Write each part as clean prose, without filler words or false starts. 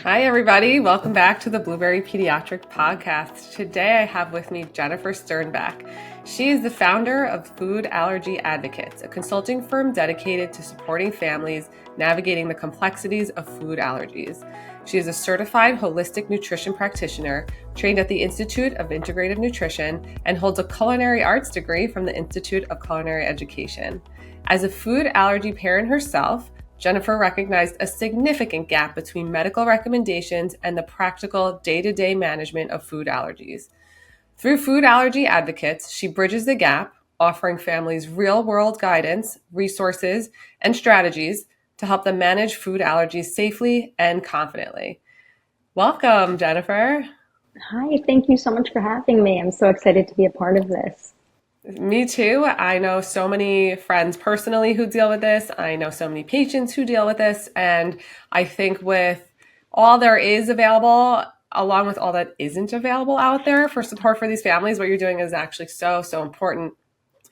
Hi, everybody. Welcome back to the Blueberry Pediatric Podcast. Today I have with me Jennifer Sternbach. She is the founder of Food Allergy Advocates, a consulting firm dedicated to supporting families navigating the complexities of food allergies. She is a certified holistic nutrition practitioner trained at the Institute of Integrative Nutrition and holds a culinary arts degree from the Institute of Culinary Education. As a food allergy parent herself, Jennifer recognized a significant gap between medical recommendations and the practical day-to-day management of food allergies. Through Food Allergy Advocates, she bridges the gap, offering families real-world guidance, resources, and strategies to help them manage food allergies safely and confidently. Welcome, Jennifer. Hi, thank you so much for having me. I'm so excited to be a part of this. Me too. I know so many friends personally who deal with this. I know so many patients who deal with this. And I think with all there is available, along with all that isn't available out there for support for these families, what you're doing is actually so important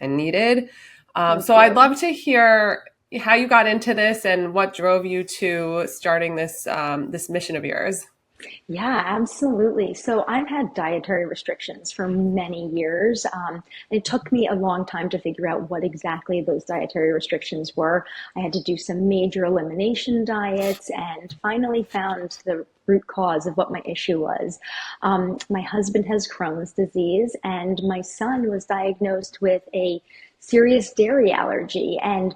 and needed. Thank So I'd you. love to hear how you got into this and what drove you to starting this mission of yours. Yeah, absolutely. So I've had dietary restrictions for many years. It took me a long time to figure out what exactly those dietary restrictions were. I had to do some major elimination diets and finally found the root cause of what my issue was. My husband has Crohn's disease, and my son was diagnosed with a serious dairy allergy. And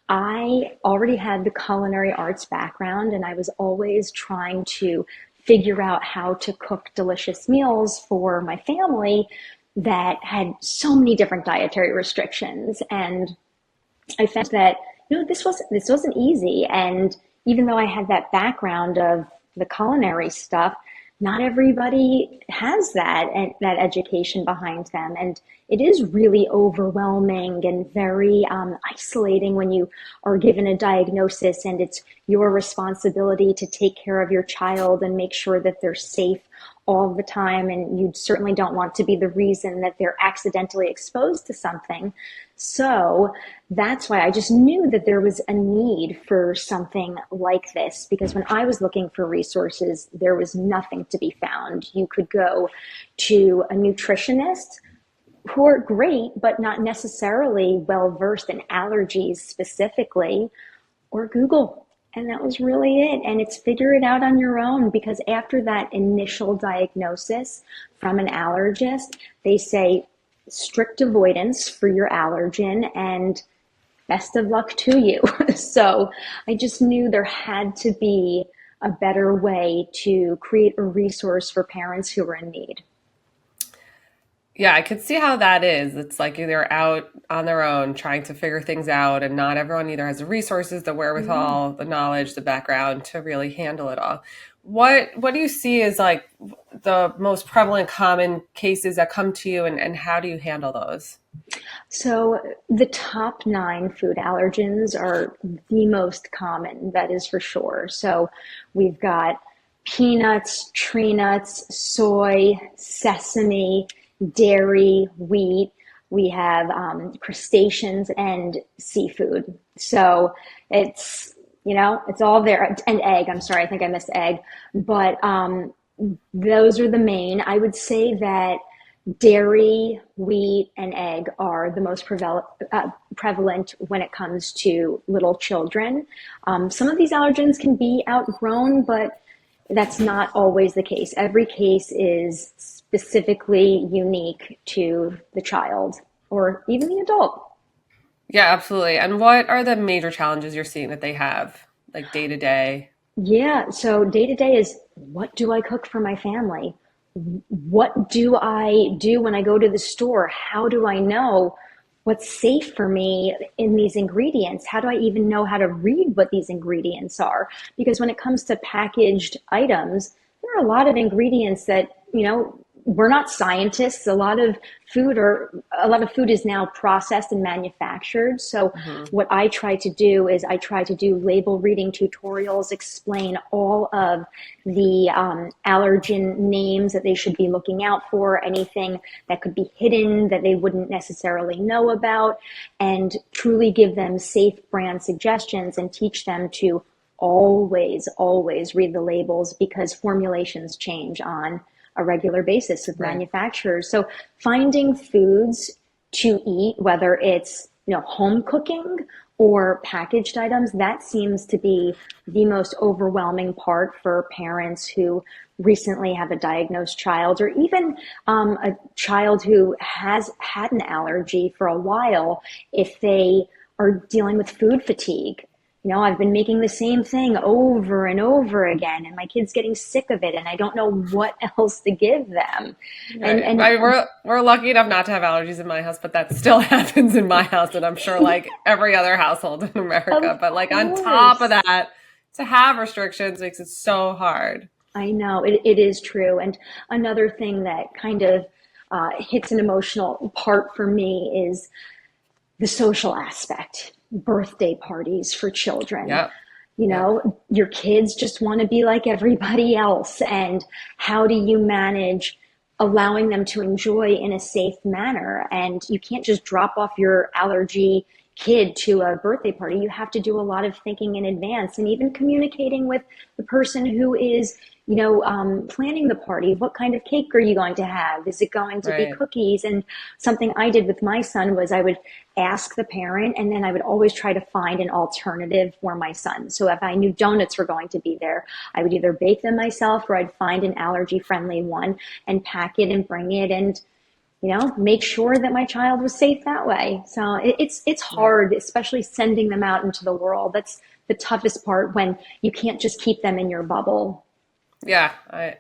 I already had the culinary arts background, and I was always trying to figure out how to cook delicious meals for my family that had so many different dietary restrictions. And I found that, this wasn't easy. And even though I had that background of the culinary stuff, not everybody has that and that education behind them. And it is really overwhelming and very isolating when you are given a diagnosis and it's your responsibility to take care of your child and make sure that they're safe all the time. And you certainly don't want to be the reason that they're accidentally exposed to something. So that's why I just knew that there was a need for something like this, because when I was looking for resources, there was nothing to be found. You could go to a nutritionist who are great, but not necessarily well versed in allergies specifically, or Google. And that was really it. And it's figure it out on your own, because after that initial diagnosis from an allergist, they say strict avoidance for your allergen and best of luck to you. So I just knew there had to be a better way to create a resource for parents who are in need. Yeah, I could see how that is. It's like they're out on their own trying to figure things out, and not everyone either has the resources, the Yeah. wherewithal, the knowledge, the background to really handle it all. What do you see as like the most prevalent common cases that come to you, and how do you handle those? So the top 9 food allergens are the most common, that is for sure. So we've got peanuts, tree nuts, soy, sesame, dairy, wheat. We have crustaceans and seafood. So it's, it's all there. And egg, I'm sorry, I think I missed egg. But those are the main. I would say that dairy, wheat, and egg are the most prevalent when it comes to little children. Some of these allergens can be outgrown, but that's not always the case. Every case is specifically unique to the child or even the adult. Yeah, absolutely. And what are the major challenges you're seeing that they have, like day to day? Yeah, so day to day is, what do I cook for my family? What do I do when I go to the store? How do I know what's safe for me in these ingredients? How do I even know how to read what these ingredients are? Because when it comes to packaged items, there are a lot of ingredients that, we're not scientists. A lot of food is now processed and manufactured. So Mhm. what I try to do is I try to do label reading tutorials, explain all of the allergen names that they should be looking out for, anything that could be hidden that they wouldn't necessarily know about, and truly give them safe brand suggestions and teach them to always read the labels because formulations change on a regular basis with Right. manufacturers. So finding foods to eat, whether it's, home cooking or packaged items, that seems to be the most overwhelming part for parents who recently have a diagnosed child, or even a child who has had an allergy for a while, if they are dealing with food fatigue. I've been making the same thing over and over again, and my kid's getting sick of it, and I don't know what else to give them. And Right. We're lucky enough not to have allergies in my house, but that still happens in my house, and I'm sure like every other household in America. of But like on top of course, that, to have restrictions makes it so hard. I know it is true. And another thing that kind of hits an emotional part for me is the social aspect, birthday parties for children. Yep. Yep. Your kids just want to be like everybody else. And how do you manage allowing them to enjoy in a safe manner? And you can't just drop off your allergy kid to a birthday party. You have to do a lot of thinking in advance, and even communicating with the person who is planning the party. What kind of cake are you going to have? Is it going to be Right. cookies? And something I did with my son was I would ask the parent, and then I would always try to find an alternative for my son. So if I knew donuts were going to be there, I would either bake them myself, or I'd find an allergy-friendly one and pack it and bring it, and make sure that my child was safe that way. So it's Yeah. hard, especially sending them out into the world. That's the toughest part, when you can't just keep them in your bubble. Yeah.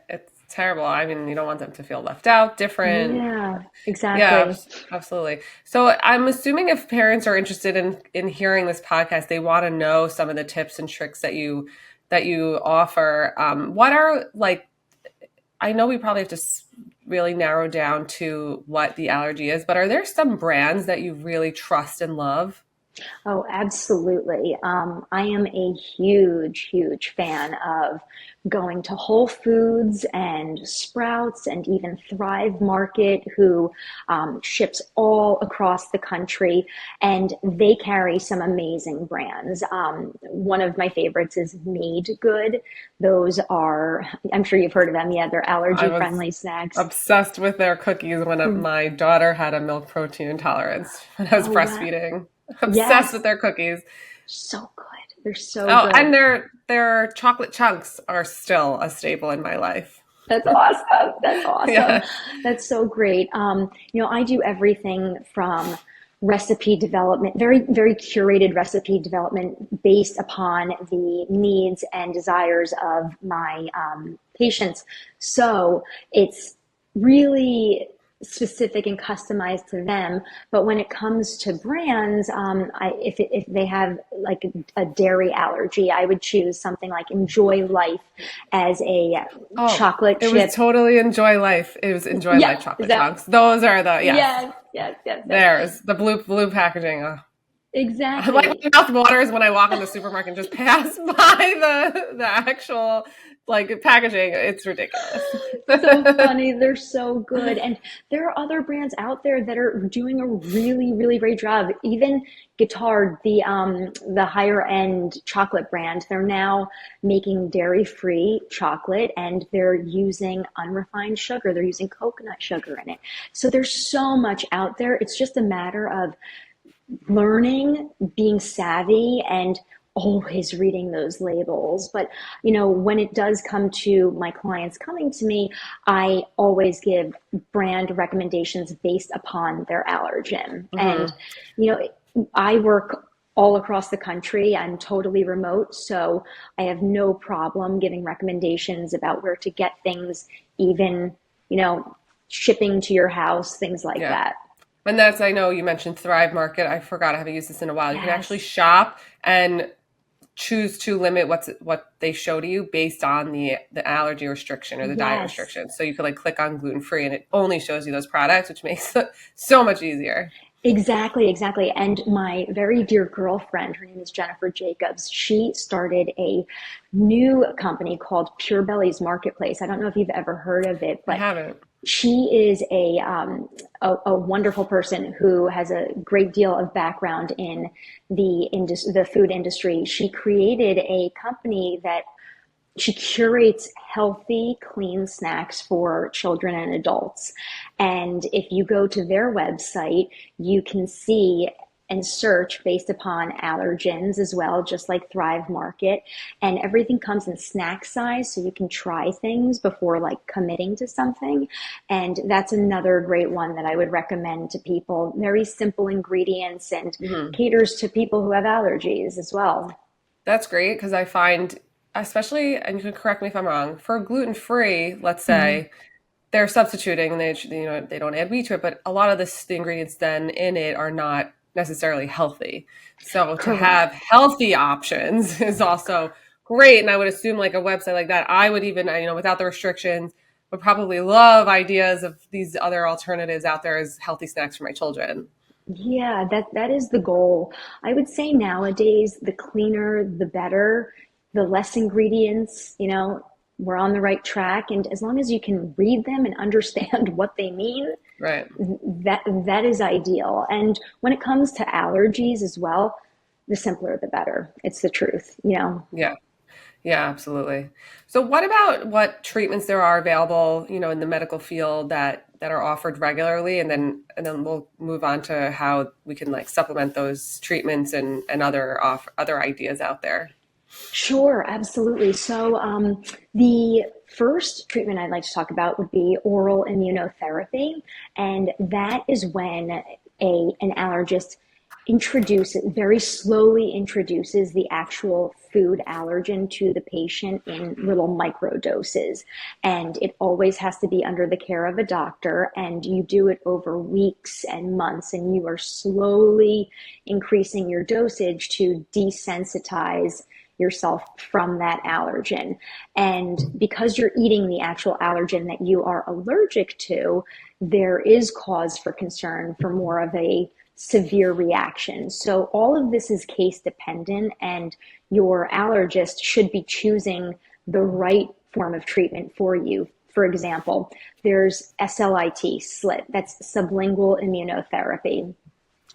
It's terrible. I mean, you don't want them to feel left out, different. Yeah, Yeah, exactly. absolutely. So I'm assuming if parents are interested in hearing this podcast, they want to know some of the tips and tricks that you offer. What are like? I know we probably have to really narrow down to what the allergy is, but are there some brands that you really trust and love? Oh, absolutely. I am a huge fan of going to Whole Foods and Sprouts and even Thrive Market, who ships all across the country, and they carry some amazing brands. One of my favorites is Made Good. Those are, I'm sure you've heard of them. Yeah, they're I allergy was friendly snacks. obsessed with their cookies when my daughter had a milk protein intolerance when I was Oh, wow. breastfeeding. Obsessed with Yes, their cookies. so good. They're so Oh, and good. their chocolate chunks are still a staple in my life. That's awesome. That's awesome. Yeah. That's so great. I do everything from recipe development, very curated recipe development based upon the needs and desires of my patients. So it's really specific and customized to them. But when it comes to brands, if they have like a dairy allergy, I would choose something like Enjoy Life as a Oh, chocolate it was chip. totally Enjoy Life. It was Enjoy Yeah, Life is chocolate that? chunks. Those are the yes. Yes. There's the blue packaging. Oh. Like Exactly. my mouth waters when I walk in the supermarket and just pass by the actual like packaging. It's ridiculous. So funny. They're so good. And there are other brands out there that are doing a really great job. Even Guittard, the higher end chocolate brand, they're now making dairy free chocolate, and they're using unrefined sugar. They're using coconut sugar in it. So there's so much out there. It's just a matter of learning, being savvy, and always reading those labels. But, when it does come to my clients coming to me, I always give brand recommendations based upon their allergen. And, Hmm. you know, I work all across the country. I'm totally remote, so I have no problem giving recommendations about where to get things, even, shipping to your house, things like Yeah. that. And that's, I know you mentioned Thrive Market. I forgot, I haven't used this in a while. You can actually Yes. shop and choose to limit what they show to you based on the allergy restriction or the diet Yes. restriction. So you could like click on gluten free and it only shows you those products, which makes it so much easier. Exactly. And my very dear girlfriend, her name is Jennifer Jacobs, she started a new company called Pure Bellies Marketplace. I don't know if you've ever heard of it, I but haven't. She is a wonderful person who has a great deal of background in the food industry. She created a company that she curates healthy, clean snacks for children and adults. And if you go to their website, you can see and search based upon allergens as well, just like Thrive Market. And everything comes in snack size, so you can try things before like committing to something. And that's another great one that I would recommend to people. Very simple ingredients and Mhm. caters to people who have allergies as well. That's great because I find, especially, and you can correct me if I'm wrong, for gluten-free, let's Mhm. say, they're substituting and they don't add wheat to it, but a lot of the ingredients then in it are not necessarily healthy. So to have Correct. healthy options is also great. And I would assume like a website like that, I would even, without the restrictions, would probably love ideas of these other alternatives out there as healthy snacks for my children. Yeah, that is the goal. I would say nowadays, the cleaner, the better, the less ingredients, we're on the right track. And as long as you can read them and understand what they mean, Right. that is ideal. And when it comes to allergies as well, the simpler the better. It's the truth. Yeah. Yeah, absolutely. So what about what treatments there are available, in the medical field that are offered regularly, and then we'll move on to how we can like supplement those treatments and other ideas out there. Sure, absolutely. So, the first treatment I'd like to talk about would be oral immunotherapy, and that is when an allergist very slowly introduces the actual food allergen to the patient in little micro doses. And it always has to be under the care of a doctor, and you do it over weeks and months, and you are slowly increasing your dosage to desensitize yourself from that allergen. And because you're eating the actual allergen that you are allergic to, there is cause for concern for more of a severe reaction. So all of this is case dependent, and your allergist should be choosing the right form of treatment for you. For example, there's SLIT, that's sublingual immunotherapy.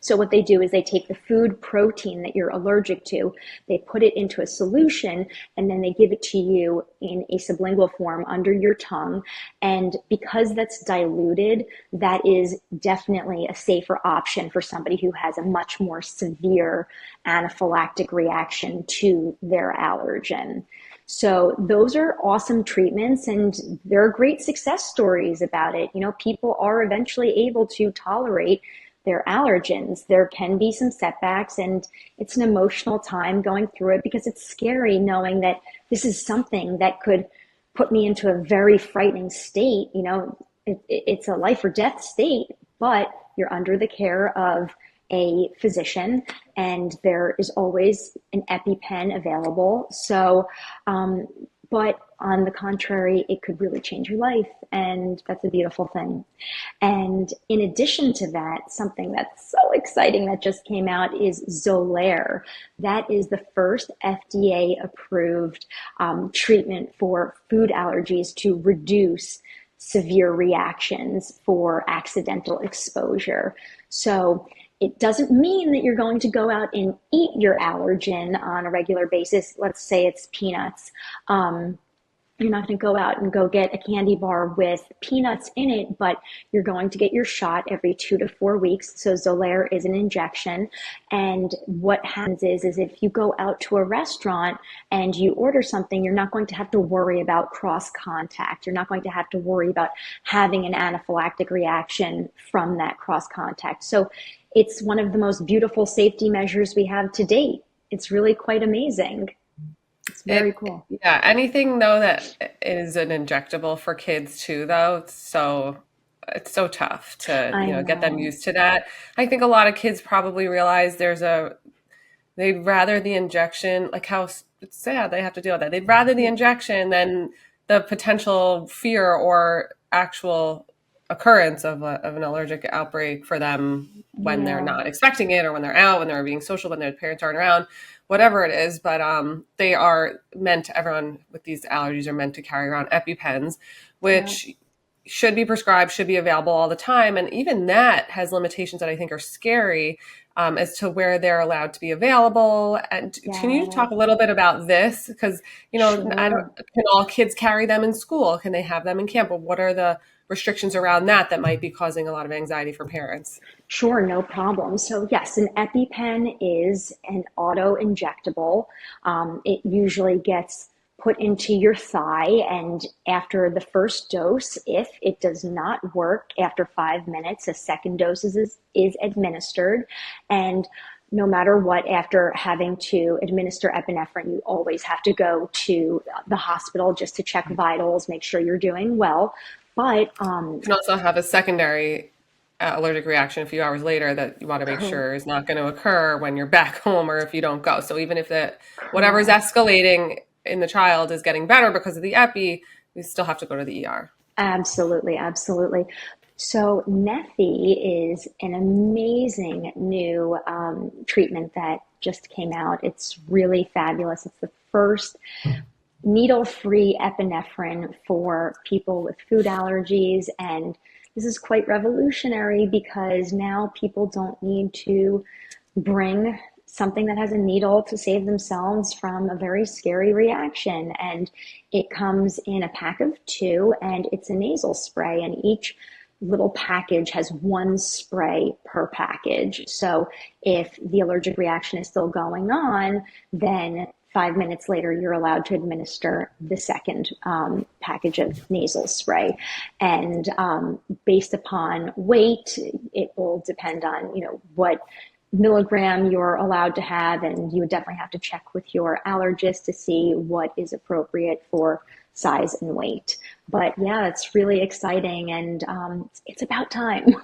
So what they do is they take the food protein that you're allergic to, they put it into a solution, and then they give it to you in a sublingual form under your tongue. And because that's diluted, that is definitely a safer option for somebody who has a much more severe anaphylactic reaction to their allergen. So those are awesome treatments, and there are great success stories about it. People are eventually able to tolerate their allergens. There can be some setbacks, and it's an emotional time going through it because it's scary knowing that this is something that could put me into a very frightening state. It's a life or death state, but you're under the care of a physician, and there is always an EpiPen available. So, but on the contrary, it could really change your life, and that's a beautiful thing. And in addition to that, something that's so exciting that just came out is Xolair. That is the first FDA approved treatment for food allergies to reduce severe reactions for accidental exposure. So it doesn't mean that you're going to go out and eat your allergen on a regular basis. Let's say it's peanuts. You're not going to go out and go get a candy bar with peanuts in it, but you're going to get your shot every 2 to 4 weeks. So Xolair is an injection. And what happens is if you go out to a restaurant and you order something, you're not going to have to worry about cross contact. You're not going to have to worry about having an anaphylactic reaction from that cross contact. So it's one of the most beautiful safety measures we have to date. It's really quite amazing. It's very It cool. Yeah, anything though that is an injectable for kids too, though, it's so tough to, I get them know. used to that. I think a lot of kids probably realize they'd rather the injection, like it's sad they have to deal with that. They'd rather the injection than the potential fear or actual occurrence of an allergic outbreak for them when they're Yeah. not expecting it, or when they're out, when they're being social, when their parents aren't around, whatever it is. But they are meant to, everyone with these allergies are meant to carry around EpiPens, Yeah. which should be prescribed, should be available all the time. And even that has limitations that I think are scary, as to where they're allowed to be available. And can you Yeah, talk a little bit about this? Because, I don't, sure. can all kids carry them in school? Can they have them in camp? But what are the restrictions around that might be causing a lot of anxiety for parents? Sure, no problem. So, yes, an EpiPen is an auto injectable. It usually gets put into your thigh, and after the first dose, if it does not work after 5 minutes, a second dose is administered. And no matter what, after having to administer epinephrine, you always have to go to the hospital just to check vitals, make sure you're doing well. But You can also have a secondary allergic reaction a few hours later that you want to make cor- sure is not going to occur when you're back home or if you don't go. So even if whatever's correct. escalating in the child is getting better because of the epi, we still have to go to the ER. Absolutely, absolutely. So Neffy is an amazing new treatment that just came out. It's really fabulous. It's the first needle-free epinephrine for people with food allergies, and this is quite revolutionary because now people don't need to bring something that has a needle to save themselves from a very scary reaction. And it comes in a pack of two, and it's a nasal spray, and each little package has one spray per package. So if the allergic reaction is still going on, then 5 minutes later, you're allowed to administer the second package of nasal spray. And based upon weight, it will depend on, what milligram you're allowed to have, and you would definitely have to check with your allergist to see what is appropriate for size and weight. But yeah, it's really exciting, and it's about time.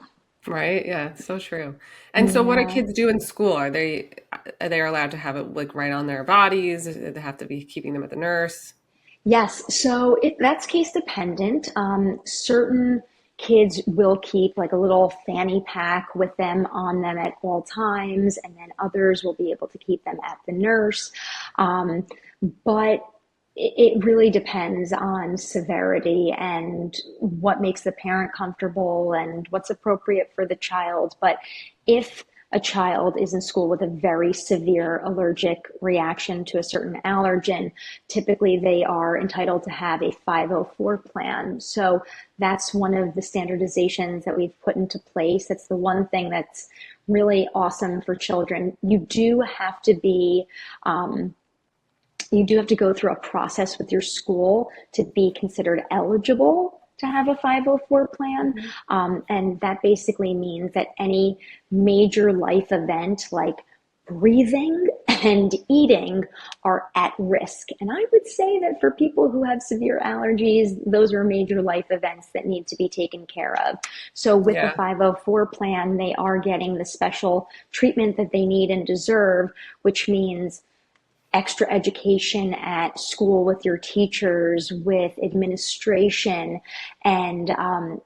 Right? Yeah, it's so true. And so what do Yeah. kids do in school? Are they allowed to have it like right on their bodies? Do they have to be keeping them at the nurse? Yes, so that's case dependent. Certain kids will keep like a little fanny pack with them on them at all times, and then others will be able to keep them at the nurse. But it really depends on severity and what makes the parent comfortable and what's appropriate for the child. But if a child is in school with a very severe allergic reaction to a certain allergen, typically they are entitled to have a 504 plan. So that's one of the standardizations that we've put into place. That's the one thing that's really awesome for children. You do have to go through a process with your school to be considered eligible to have a 504 plan. And that basically means that any major life event like breathing and eating are at risk. And I would say that for people who have severe allergies, those are major life events that need to be taken care of. So with the Yeah. 504 plan, they are getting the special treatment that they need and deserve, which means extra education at school with your teachers, with administration, and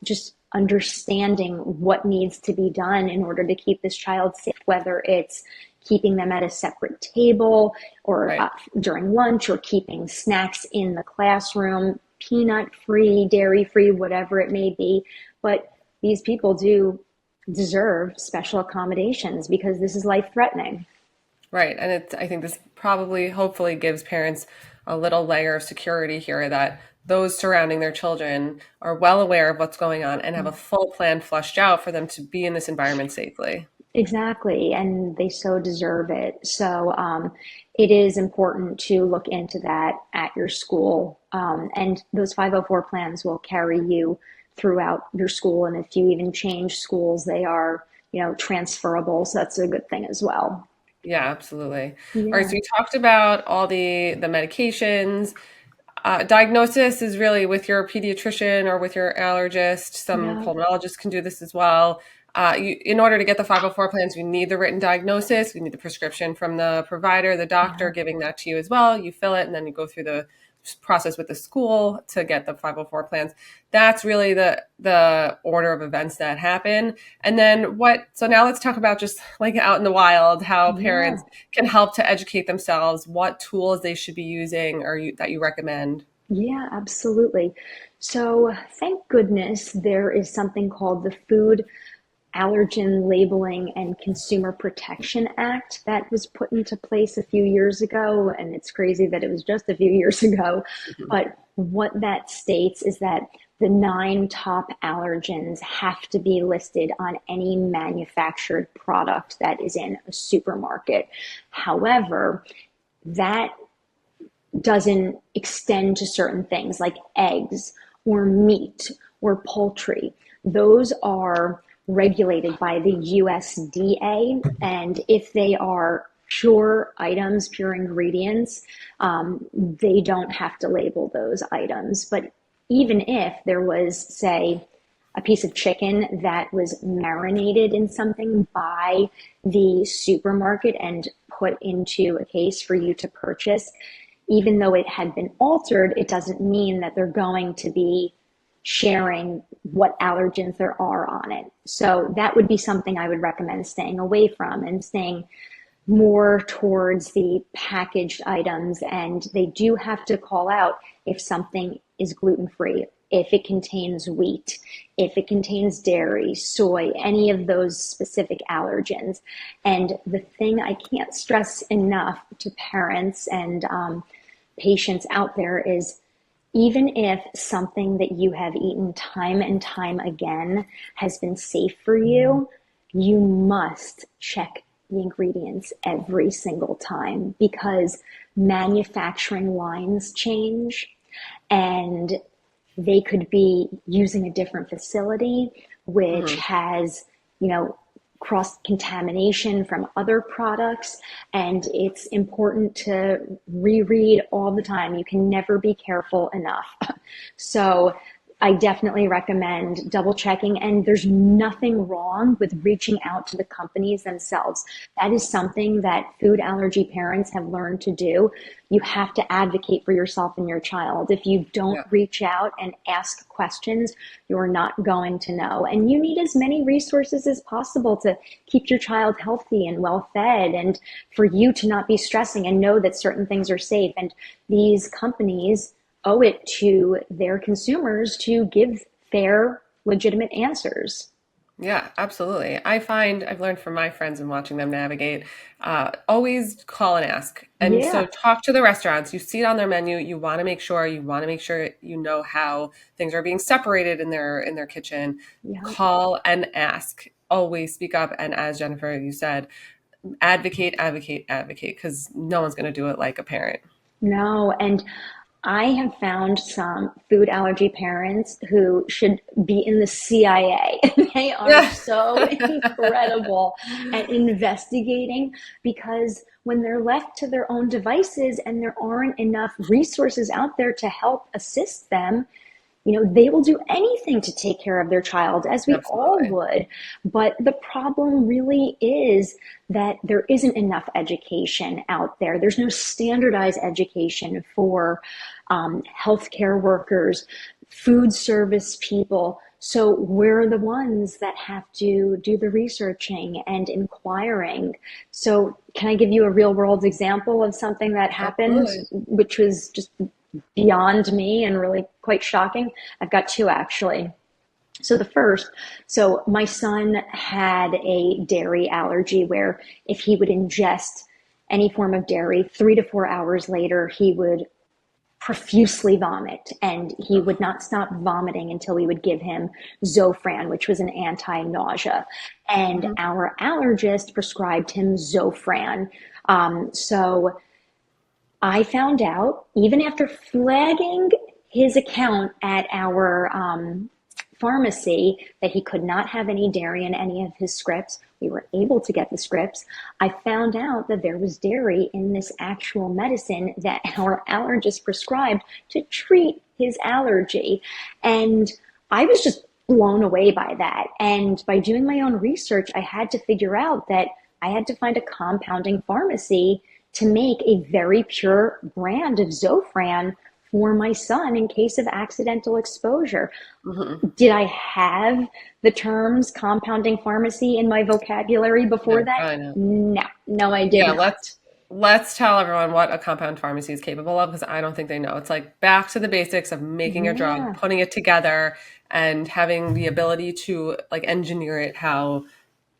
just understanding what needs to be done in order to keep this child safe, whether it's keeping them at a separate table or Right. during lunch, or keeping snacks in the classroom, peanut free, dairy free, whatever it may be. But these people do deserve special accommodations because this is life threatening. Right. And I think this probably, hopefully, gives parents a little layer of security here that those surrounding their children are well aware of what's going on and have a full plan flushed out for them to be in this environment safely. Exactly, and they so deserve it. So it is important to look into that at your school. And those 504 plans will carry you throughout your school. And if you even change schools, they are, transferable. So that's a good thing as well. Yeah, absolutely. All right, Yeah, so we talked about all the medications. Diagnosis is really with your pediatrician or with your allergist. Some yeah, pulmonologists can do this as well. In order to get the 504 plans, you need the written diagnosis. You need the prescription from the provider, the doctor yeah. giving that to you as well. You fill it, and then you go through the process with the school to get the 504 plans. That's really the order of events that happen. And then so now let's talk about just like out in the wild, how Yeah. parents can help to educate themselves, what tools they should be using that you recommend. Yeah, absolutely. So, thank goodness there is something called the Food Allergen Labeling and Consumer Protection Act that was put into place a few years ago. And it's crazy that it was just a few years ago. Mhm. But what that states is that the 9 top allergens have to be listed on any manufactured product that is in a supermarket. However, that doesn't extend to certain things like eggs or meat or poultry. Those are regulated by the USDA, and if they are pure items, pure ingredients, they don't have to label those items. But even if there was, say, a piece of chicken that was marinated in something by the supermarket and put into a case for you to purchase, even though it had been altered, it doesn't mean that they're going to be sharing what allergens there are on it. So that would be something I would recommend staying away from and staying more towards the packaged items. And they do have to call out if something is gluten free, if it contains wheat, if it contains dairy, soy, any of those specific allergens. And the thing I can't stress enough to parents and patients out there is, even if something that you have eaten time and time again has been safe for you, you must check the ingredients every single time, because manufacturing lines change and they could be using a different facility, which Mhm. has, you know, cross contamination from other products. And it's important to reread all the time. You can never be careful enough. So I definitely recommend double checking, and there's nothing wrong with reaching out to the companies themselves. That is something that food allergy parents have learned to do. You have to advocate for yourself and your child. If you don't Yeah. reach out and ask questions, you're not going to know. And you need as many resources as possible to keep your child healthy and well fed, and for you to not be stressing and know that certain things are safe. And these companies owe it to their consumers to give fair, legitimate answers. Yeah, absolutely. I find I've learned from my friends and watching them navigate, always call and ask. And so Yeah, talk to the restaurants. You see it on their menu. You want to make sure you know how things are being separated in their kitchen. yeah. Call and ask. Always speak up. And as Jennifer, you said, advocate, advocate, advocate, because no one's going to do it like a parent. No, and I have found some food allergy parents who should be in the CIA. They are Yeah. so incredible at investigating, because when they're left to their own devices and there aren't enough resources out there to help assist them, they will do anything to take care of their child, as we all Absolutely. would. But the problem really is that there isn't enough education out there. There's no standardized education for healthcare workers, food service people. So we're the ones that have to do the researching and inquiring. So can I give you a real world example of something that happened, Absolutely. which was just beyond me and really quite shocking? I've got two actually. So the first, so my son had a dairy allergy where if he would ingest any form of dairy, 3 to 4 hours later, he would profusely vomit, and he would not stop vomiting until we would give him Zofran, which was an anti-nausea. And Mhm. our allergist prescribed him Zofran. So I found out, even after flagging his account at our pharmacy, that he could not have any dairy in any of his scripts. We were able to get the scripts. I found out that there was dairy in this actual medicine that our allergist prescribed to treat his allergy. And I was just blown away by that. And by doing my own research, I had to figure out that I had to find a compounding pharmacy to make a very pure brand of Zofran for my son in case of accidental exposure. Mhm. Did I have the terms compounding pharmacy in my vocabulary before Yeah, that? I know. No, no, I did Yeah, let's not. let's tell everyone what a compound pharmacy is capable of because I don't think they know. It's like back to the basics of making a drug, Yeah. putting it together, and having the ability to like engineer it how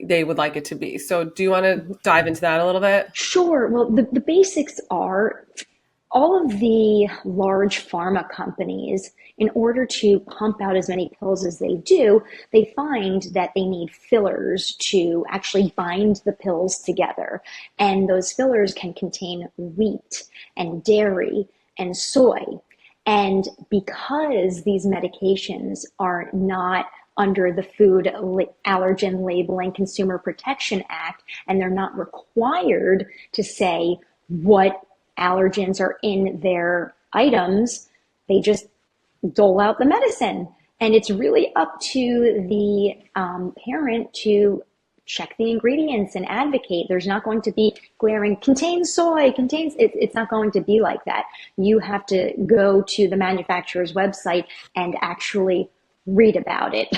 they would like it to be. So, do you want to dive into that a little bit? Sure. Well, the basics are all of the large pharma companies, in order to pump out as many pills as they do, they find that they need fillers to actually bind the pills together. And those fillers can contain wheat and dairy and soy. And because these medications are not under the Food Allergen Labeling Consumer Protection Act, and they're not required to say what allergens are in their items, they just dole out the medicine. And it's really up to the parent to check the ingredients and advocate. There's not going to be glaring contains soy, contains it's not going to be like that. You have to go to the manufacturer's website and actually read about it.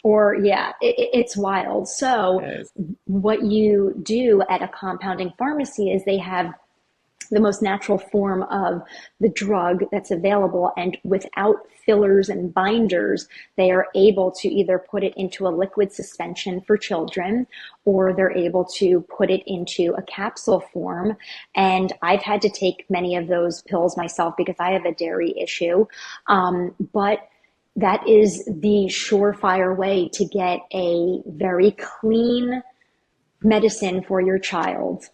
Or yeah, it's wild. So Yes. what you do at a compounding pharmacy is they have the most natural form of the drug that's available. And without fillers and binders, they are able to either put it into a liquid suspension for children, or they're able to put it into a capsule form. And I've had to take many of those pills myself because I have a dairy issue. But that is the surefire way to get a very clean medicine for your child.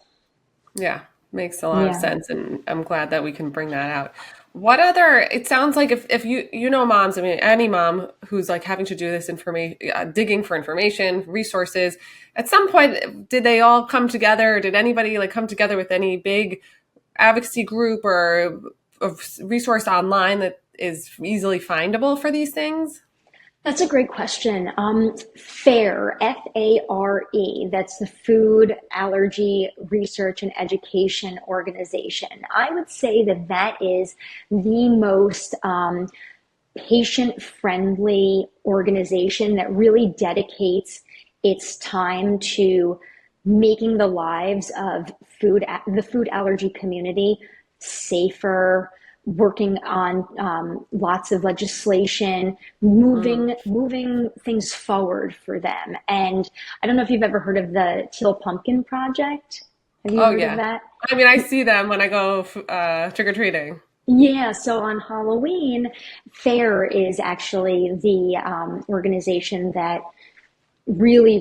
Yeah, makes a lot of Yeah. sense, and I'm glad that we can bring that out. What other, it sounds like if you know moms, I mean any mom who's like having to do this information, digging for information, resources, at some point did they all come together? Did anybody like come together with any big advocacy group or a resource online that is easily findable for these things? That's a great question. FARE, F-A-R-E, that's the Food Allergy Research and Education Organization. I would say that that is the most patient-friendly organization that really dedicates its time to making the lives of the food allergy community safer, working on lots of legislation, Mm. moving things forward for them. And I don't know if you've ever heard of the Teal Pumpkin Project. Have you Oh heard of yeah. that? I mean, I see them when I go trick-or-treating. Yeah, so on Halloween, FAIR is actually the organization that really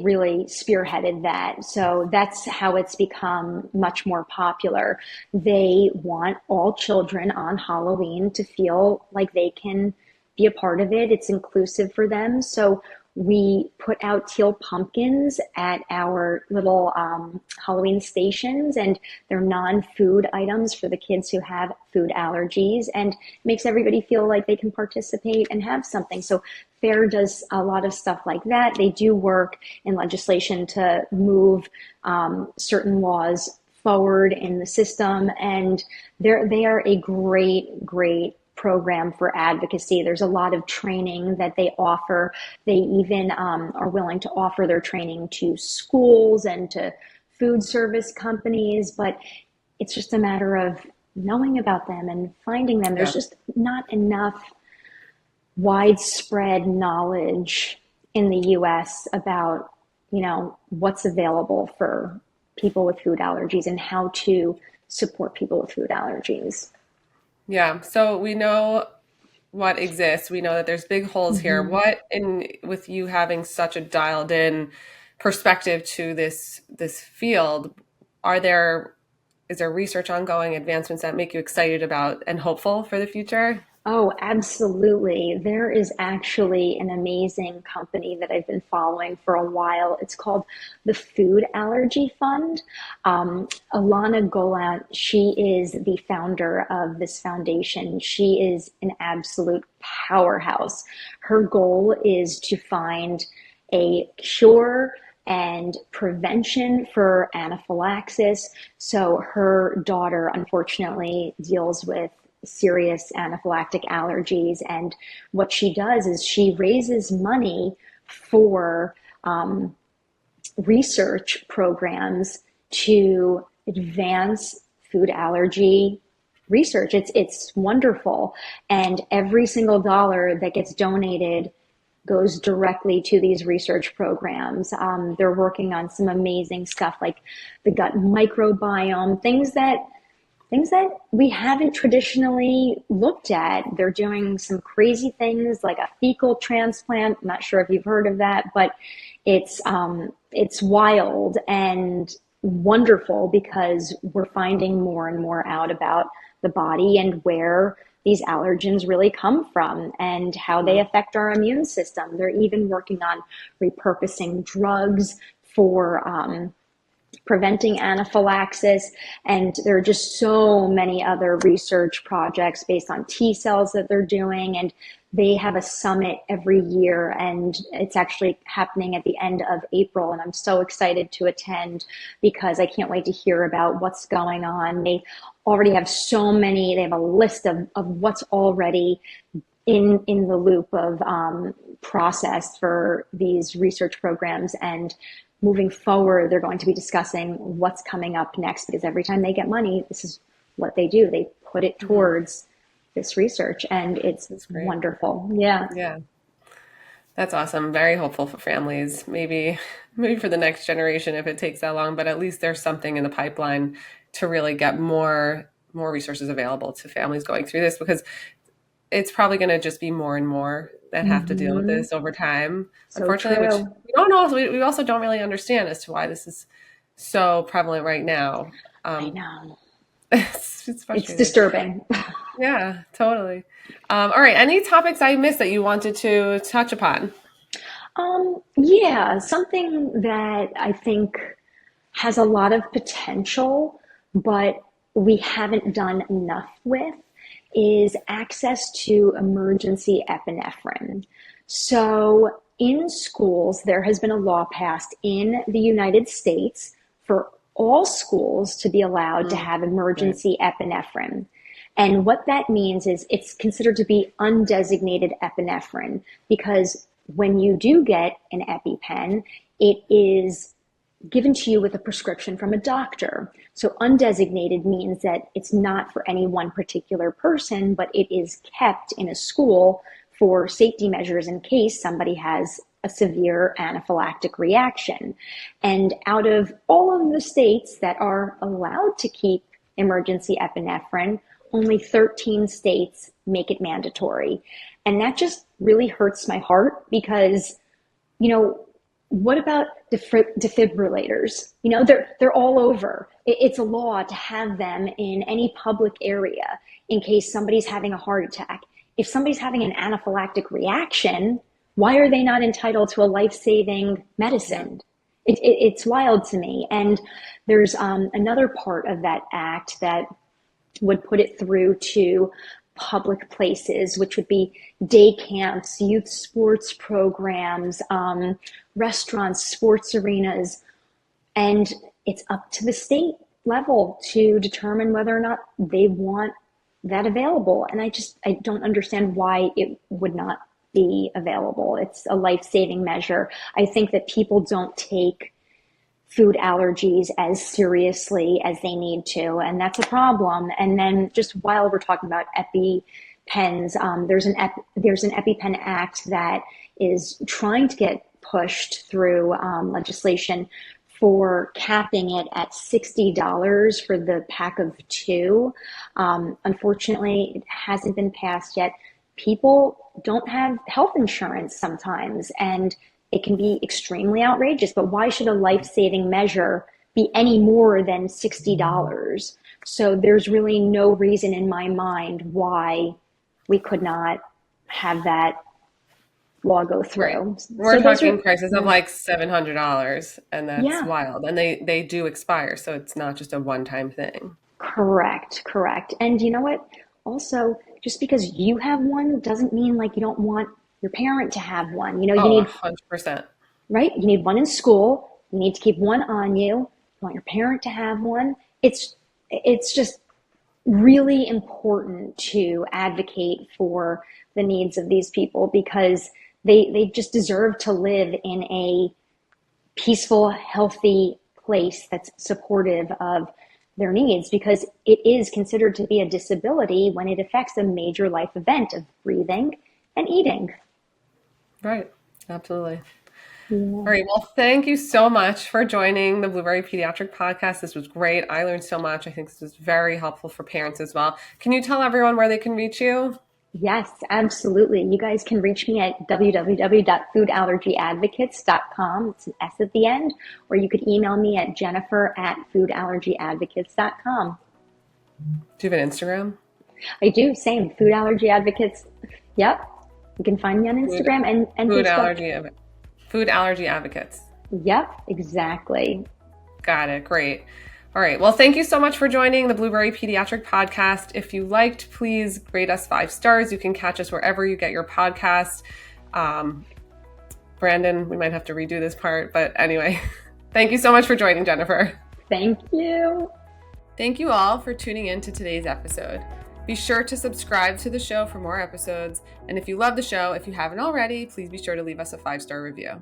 spearheaded that. So that's how it's become much more popular. They want all children on Halloween to feel like they can be a part of it. It's inclusive for them. So we put out teal pumpkins at our little Halloween stations, and they're non-food items for the kids who have food allergies, and makes everybody feel like they can participate and have something. So FAIR does a lot of stuff like that. They do work in legislation to move certain laws forward in the system, and they are a great program for advocacy. There's a lot of training that they offer. They even are willing to offer their training to schools and to food service companies, but it's just a matter of knowing about them and finding them. There's Yeah. just not enough widespread knowledge in the US about, what's available for people with food allergies and how to support people with food allergies. Yeah. So we know what exists. We know that there's big holes here. Mhm. What in with you having such a dialed in perspective to this field, are there is there research ongoing, advancements that make you excited about and hopeful for the future? Oh, absolutely. There is actually an amazing company that I've been following for a while. It's called the Food Allergy Fund. Alana Golant, she is the founder of this foundation. She is an absolute powerhouse. Her goal is to find a cure and prevention for anaphylaxis. So her daughter, unfortunately, deals with serious anaphylactic allergies. And what she does is she raises money for research programs to advance food allergy research. It's wonderful. And every single dollar that gets donated goes directly to these research programs. They're working on some amazing stuff like the gut microbiome, things that we haven't traditionally looked at. They're doing some crazy things like a fecal transplant. I'm not sure if you've heard of that, but it's wild and wonderful because we're finding more and more out about the body and where these allergens really come from and how they affect our immune system. They're even working on repurposing drugs for preventing anaphylaxis. And there are just so many other research projects based on T cells that they're doing. And they have a summit every year, and it's actually happening at the end of April. And I'm so excited to attend because I can't wait to hear about what's going on. They already have they have a list of what's already in the loop of process for these research programs. And moving forward, they're going to be discussing what's coming up next, because every time they get money, this is what they do. They put it towards this research, and it's wonderful. Yeah. Yeah. That's awesome. Very hopeful for families. Maybe for the next generation if it takes that long, but at least there's something in the pipeline to really get more resources available to families going through this, because it's probably going to just be more and more that have to deal with this over time. So Unfortunately, true. which we don't know. We also don't really understand as to why this is so prevalent right now. I know. It's frustrating. It's disturbing. Yeah, totally. All right. Any topics I missed that you wanted to touch upon? Yeah, something that I think has a lot of potential, but we haven't done enough with is access to emergency epinephrine. So in schools, there has been a law passed in the United States for all schools to be allowed to have emergency epinephrine. And what that means is it's considered to be undesignated epinephrine, because when you do get an EpiPen, it is given to you with a prescription from a doctor. So undesignated means that it's not for any one particular person, but it is kept in a school for safety measures in case somebody has a severe anaphylactic reaction. And out of all of the states that are allowed to keep emergency epinephrine, only 13 states make it mandatory. And that just really hurts my heart because, what about defibrillators? They're all over. It's a law to have them in any public area in case somebody's having a heart attack. If somebody's having an anaphylactic reaction, why are they not entitled to a life-saving medicine? It's wild to me. And there's another part of that act that would put it through to public places, which would be day camps, youth sports programs, restaurants, sports arenas. And it's up to the state level to determine whether or not they want that available. And I don't understand why it would not be available. It's a life-saving measure. I think that people don't take food allergies as seriously as they need to, and that's a problem. And then just while we're talking about EpiPens, there's an EpiPen Act that is trying to get pushed through legislation for capping it at $60 for the pack of two. Unfortunately, it hasn't been passed yet. People don't have health insurance sometimes, and it can be extremely outrageous, but why should a life-saving measure be any more than $60? So there's really no reason in my mind why we could not have that law go through. Right. We're talking prices of like $700, and that's wild. And they do expire, so it's not just a one-time thing. Correct. And you know what? Also, just because you have one doesn't mean like you don't want your parent to have one. You need 100%. Right? You need one in school. You need to keep one on you. You want your parent to have one. It's just really important to advocate for the needs of these people because they just deserve to live in a peaceful, healthy place that's supportive of their needs, because it is considered to be a disability when it affects a major life event of breathing and eating. Right. Absolutely. Yeah. All right. Well, thank you so much for joining the Blueberry Pediatric Podcast. This was great. I learned so much. I think this was very helpful for parents as well. Can you tell everyone where they can reach you? Yes, absolutely. You guys can reach me at www.foodallergyadvocates.com. It's an S at the end. Or you could email me at jennifer@foodallergyadvocates.com. Do you have an Instagram? I do. Same. Food Allergy Advocates. Yep. You can find me on Instagram and Food Facebook. Food Allergy Advocates. Yep, exactly. Got it. Great. All right. Well, thank you so much for joining the Blueberry Pediatric Podcast. If you liked, please rate us 5 stars. You can catch us wherever you get your podcast. Brandon, we might have to redo this part, but anyway, thank you so much for joining, Jennifer. Thank you. Thank you all for tuning in to today's episode. Be sure to subscribe to the show for more episodes. And if you love the show, if you haven't already, please be sure to leave us a 5-star review.